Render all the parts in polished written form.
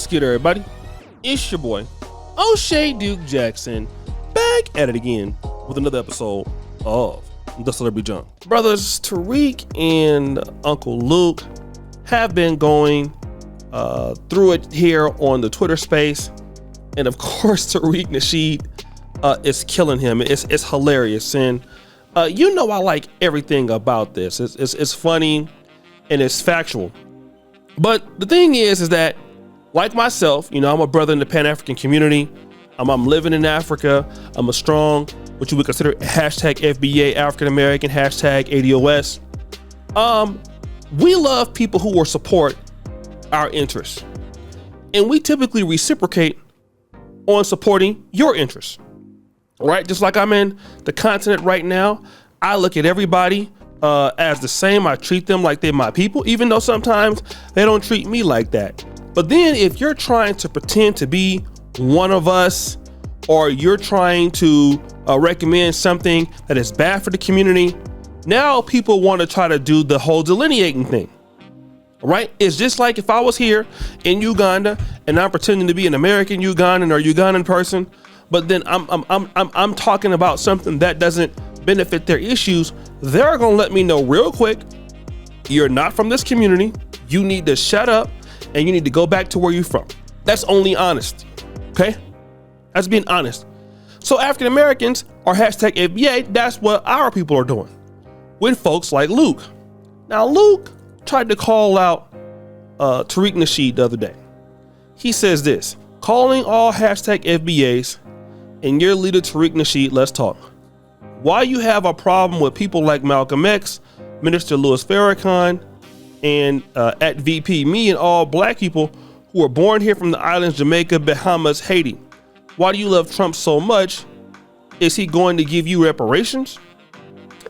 What's good, everybody? It's your boy, O'Shea Duke Jackson, back at it again with another episode of The Celebrity Junk. Brothers Tariq and Uncle Luke have been going through it here on the Twitter space. And of course, Tariq Nasheed is killing him. It's hilarious. And you know I like everything about this. It's funny and it's factual. But the thing is that, like myself, you know, I'm a brother in the Pan-African community. I'm living in Africa. I'm a strong, what you would consider hashtag FBA, African American, hashtag ADOS. We love people who will support our interests. And we typically reciprocate on supporting your interests. Right? Just like I'm in the continent right now, I look at everybody as the same. I treat them like they're my people, even though sometimes they don't treat me like that. But then if you're trying to pretend to be one of us, or you're trying to recommend something that is bad for the community, now people want to try to do the whole delineating thing. Right? It's just like if I was here in Uganda and I'm pretending to be an American Ugandan or Ugandan person, but then I'm talking about something that doesn't benefit their issues, they're gonna let me know real quick, you're not from this community, you need to shut up, and you need to go back to where you're from. That's only honest, okay? That's being honest. So African Americans are hashtag FBA, that's what our people are doing with folks like Luke. Now Luke tried to call out Tariq Nasheed the other day. He says this, calling all hashtag FBAs and your leader Tariq Nasheed, let's talk. Why you have a problem with people like Malcolm X, Minister Louis Farrakhan, and at VP, me and all black people who are born here from the islands, Jamaica, Bahamas, Haiti. Why do you love Trump so much? Is he going to give you reparations?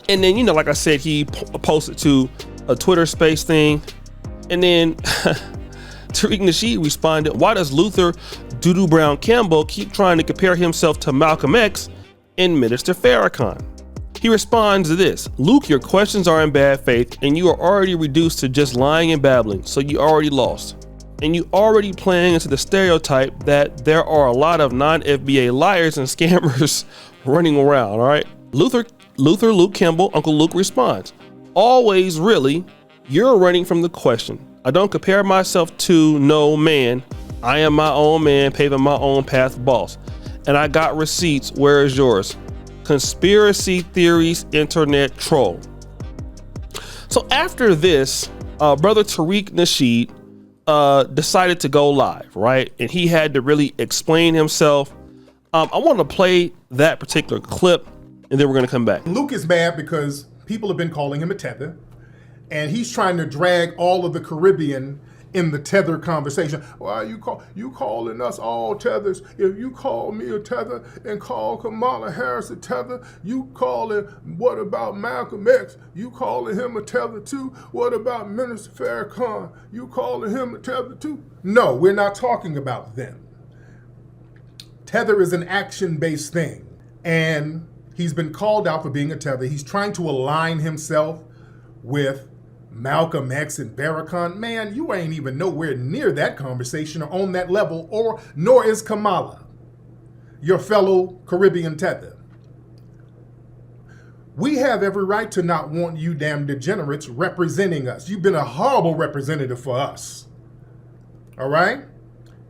And then, you know, like I said, he posted to a Twitter space thing. And then Tariq Nasheed responded, why does Luther Doodoo Brown Campbell keep trying to compare himself to Malcolm X and Minister Farrakhan? He responds to this, Luke, your questions are in bad faith and you are already reduced to just lying and babbling, so you already lost. And you already playing into the stereotype that there are a lot of non-FBA liars and scammers running around, all right? Luther Luke Campbell, Uncle Luke responds, always really, you're running from the question. I don't compare myself to no man. I am my own man, paving my own path, boss. And I got receipts, where is yours? Conspiracy theories, internet troll. So after this, brother Tariq Nasheed decided to go live, right? And he had to really explain himself. I want to play that particular clip and then we're going to come back. Luke is mad because people have been calling him a tether, and he's trying to drag all of the Caribbean in the tether conversation. Why you calling us all tethers? If you call me a tether and call Kamala Harris a tether, you calling, what about Malcolm X? You calling him a tether too? What about Minister Farrakhan? You calling him a tether too? No, we're not talking about them. Tether is an action-based thing, and he's been called out for being a tether. He's trying to align himself with Malcolm X and Farrakhan. Man, you ain't even nowhere near that conversation or on that level, or nor is Kamala, your fellow Caribbean tether. We have every right to not want you damn degenerates representing us. You've been a horrible representative for us. All right?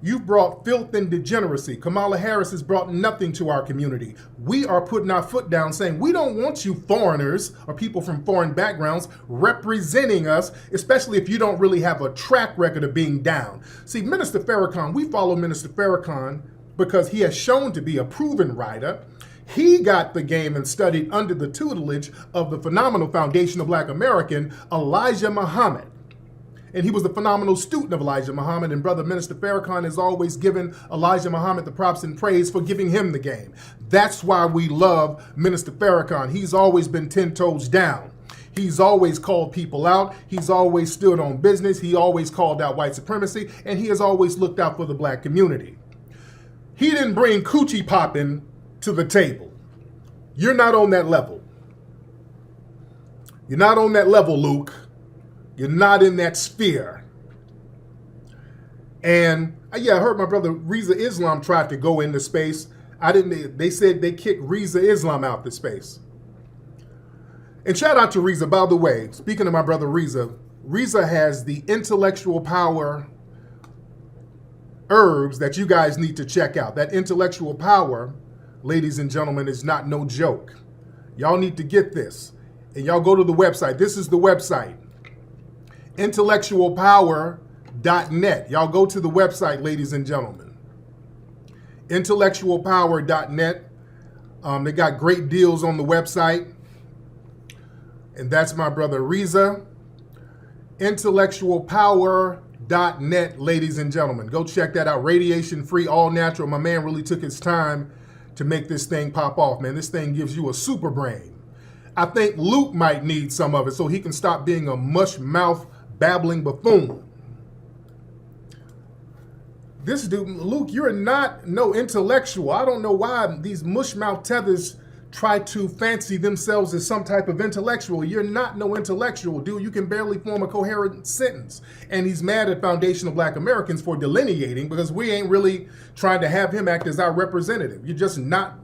You've brought filth and degeneracy. Kamala Harris has brought nothing to our community. We are putting our foot down saying we don't want you foreigners or people from foreign backgrounds representing us, especially if you don't really have a track record of being down. See, Minister Farrakhan, we follow Minister Farrakhan because he has shown to be a proven writer. He got the game and studied under the tutelage of the phenomenal foundational Black American, Elijah Muhammad. And he was a phenomenal student of Elijah Muhammad, and Brother Minister Farrakhan has always given Elijah Muhammad the props and praise for giving him the game. That's why we love Minister Farrakhan. He's always been 10 toes down. He's always called people out. He's always stood on business. He always called out white supremacy, and he has always looked out for the black community. He didn't bring coochie popping to the table. You're not on that level. You're not on that level, Luke. You're not in that sphere. And yeah, I heard my brother Reza Islam tried to go into space. They said they kicked Reza Islam out the space. And shout out to Reza, by the way, speaking of my brother Reza has the intellectual power herbs that you guys need to check out. That intellectual power, ladies and gentlemen, is not no joke. Y'all need to get this. And y'all go to the website. This is the website. Intellectualpower.net. Y'all go to the website, ladies and gentlemen. Intellectualpower.net. They got great deals on the website. And that's my brother Reza. Intellectualpower.net, ladies and gentlemen. Go check that out. Radiation free, all natural. My man really took his time to make this thing pop off, man. This thing gives you a super brain. I think Luke might need some of it so he can stop being a mush mouth babbling buffoon. This dude, Luke, you're not no intellectual. I don't know why these mush mouth tethers try to fancy themselves as some type of intellectual. You're not no intellectual, dude. You can barely form a coherent sentence. And he's mad at Foundational Black Americans for delineating because we ain't really trying to have him act as our representative. You're just not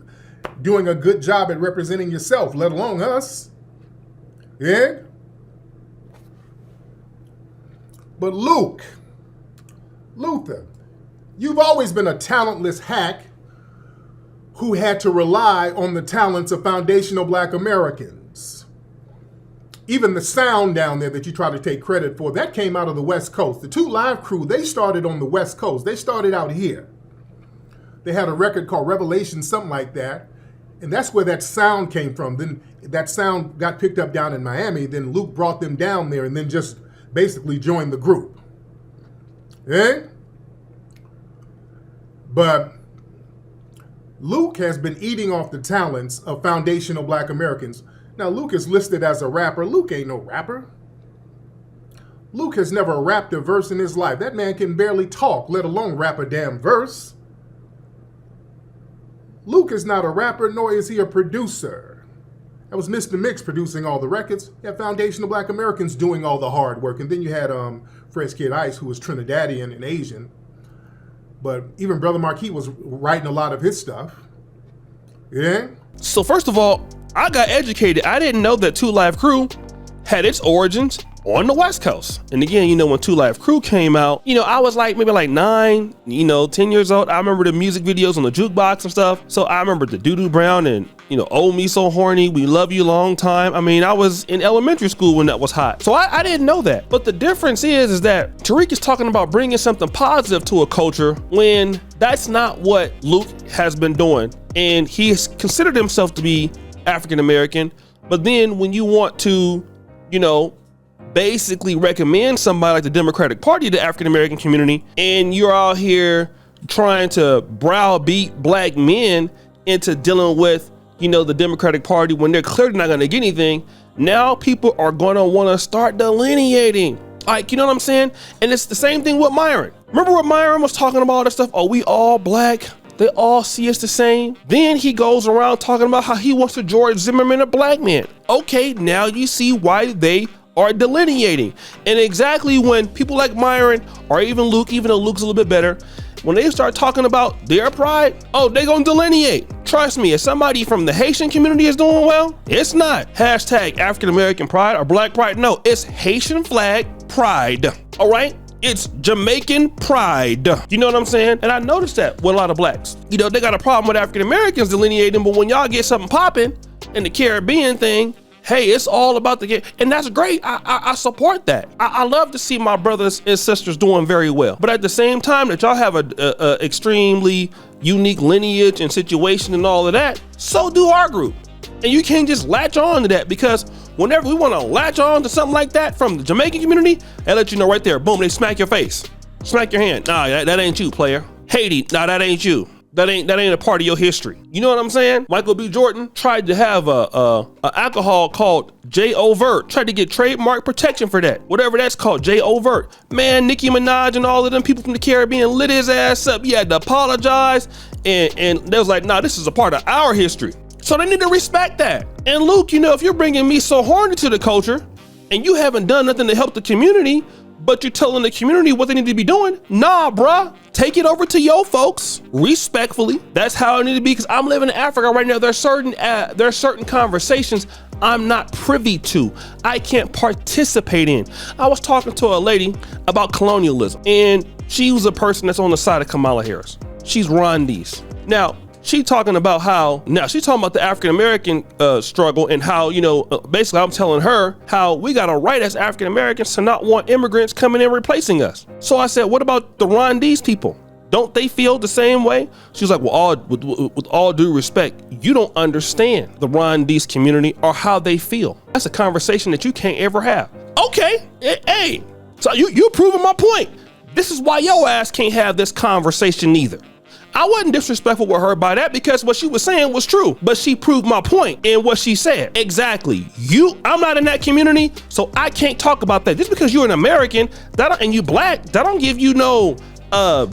doing a good job at representing yourself, let alone us. Yeah? But Luther, you've always been a talentless hack who had to rely on the talents of Foundational Black Americans. Even the sound down there that you try to take credit for, that came out of the West Coast. The 2 Live Crew, they started on the West Coast. They started out here. They had a record called Revelation, something like that. And that's where that sound came from. Then that sound got picked up down in Miami. Then Luke brought them down there and then just basically joined the group. Eh? But Luke has been eating off the talents of Foundational Black Americans. Now, Luke is listed as a rapper. Luke ain't no rapper. Luke has never rapped a verse in his life. That man can barely talk, let alone rap a damn verse. Luke is not a rapper, nor is he a producer. That was Mr. Mix producing all the records. You had Foundational Black Americans doing all the hard work. And then you had Fresh Kid Ice, who was Trinidadian and Asian. But even Brother Marquis was writing a lot of his stuff. Yeah? So first of all, I got educated. I didn't know that 2 Live Crew had its origins on the West Coast. And again, when 2 Live Crew came out, I was maybe 9, 10 years old. I remember the music videos on the jukebox and stuff. So I remember the Doo-Doo Brown and, Oh Me So Horny, We Love You Long Time. I was in elementary school when that was hot. So I didn't know that. But the difference is that Tariq is talking about bringing something positive to a culture when that's not what Luke has been doing. And he has considered himself to be African-American. But then when you want to, basically recommend somebody like the Democratic Party to the African-American community, and you're out here trying to browbeat black men into dealing with, the Democratic Party when they're clearly not going to get anything, now people are going to want to start delineating. You know what I'm saying? And it's the same thing with Myron. Remember what Myron was talking about, all this stuff? Oh, we all black. They all see us the same. Then he goes around talking about how he wants to George Zimmerman a black man. Okay, now you see why they are delineating. And exactly when people like Myron or even Luke, even though Luke's a little bit better, when they start talking about their pride, they gonna delineate. Trust me, if somebody from the Haitian community is doing well, it's not hashtag African American pride or black pride. No, it's Haitian flag pride. All right? It's Jamaican pride. You know what I'm saying? And I noticed that with a lot of blacks. They got a problem with African Americans delineating, but when y'all get something popping in the Caribbean thing, hey, it's all about the game. And that's great. I support that. I love to see my brothers and sisters doing very well. But at the same time that y'all have a extremely unique lineage and situation and all of that, so do our group. And you can't just latch on to that, because whenever we want to latch on to something like that from the Jamaican community, they let you know right there. Boom, they smack your face. Smack your hand. Nah, that ain't you, player. Haiti, nah, that ain't you. That ain't a part of your history. You know what I'm saying? Michael B. Jordan tried to have a alcohol called J Overt. Tried to get trademark protection for that. Whatever that's called, J Overt. Man, Nicki Minaj and all of them people from the Caribbean lit his ass up. He had to apologize. And they was like, nah, this is a part of our history. So they need to respect that. And Luke, if you're bringing Me So Horny to the culture and you haven't done nothing to help the community, but you're telling the community what they need to be doing. Nah, bruh. Take it over to your folks respectfully. That's how it need to be, because I'm living in Africa right now. There's certain conversations I'm not privy to. I can't participate in. I was talking to a lady about colonialism, and she was a person that's on the side of Kamala Harris. She's Rwandese. Now, she's talking about the African-American struggle, and how, basically I'm telling her how we got a right as African-Americans to not want immigrants coming in replacing us. So I said, what about the Rwandese people? Don't they feel the same way? She's like, well, with all due respect, you don't understand the Rwandese community or how they feel. That's a conversation that you can't ever have. Okay, hey, so you proving my point. This is why your ass can't have this conversation either. I wasn't disrespectful with her by that, because what she was saying was true, but she proved my point in what she said. Exactly. I'm not in that community, so I can't talk about that. Just because you're an American and you black, that don't give you no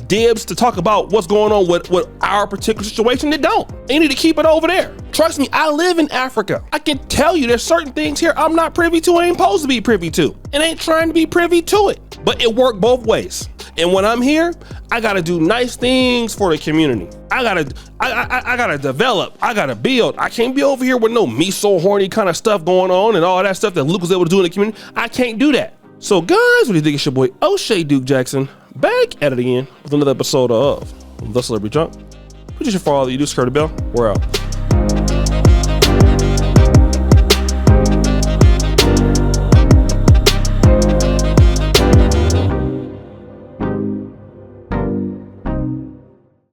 dibs to talk about what's going on with our particular situation. They don't. You need to keep it over there. Trust me, I live in Africa. I can tell you there's certain things here I'm not privy to, ain't supposed to be privy to, and ain't trying to be privy to it. But it worked both ways. And when I'm here, I gotta do nice things for the community. I gotta develop. I gotta build. I can't be over here with no me so horny kind of stuff going on and all that stuff that Luke was able to do in the community. I can't do that. So guys, what do you think? It's your boy O'Shea Duke Jackson, back at it again with another episode of The Celebrity Junk. Appreciate you for all that you do. Skirt the bell. We're out.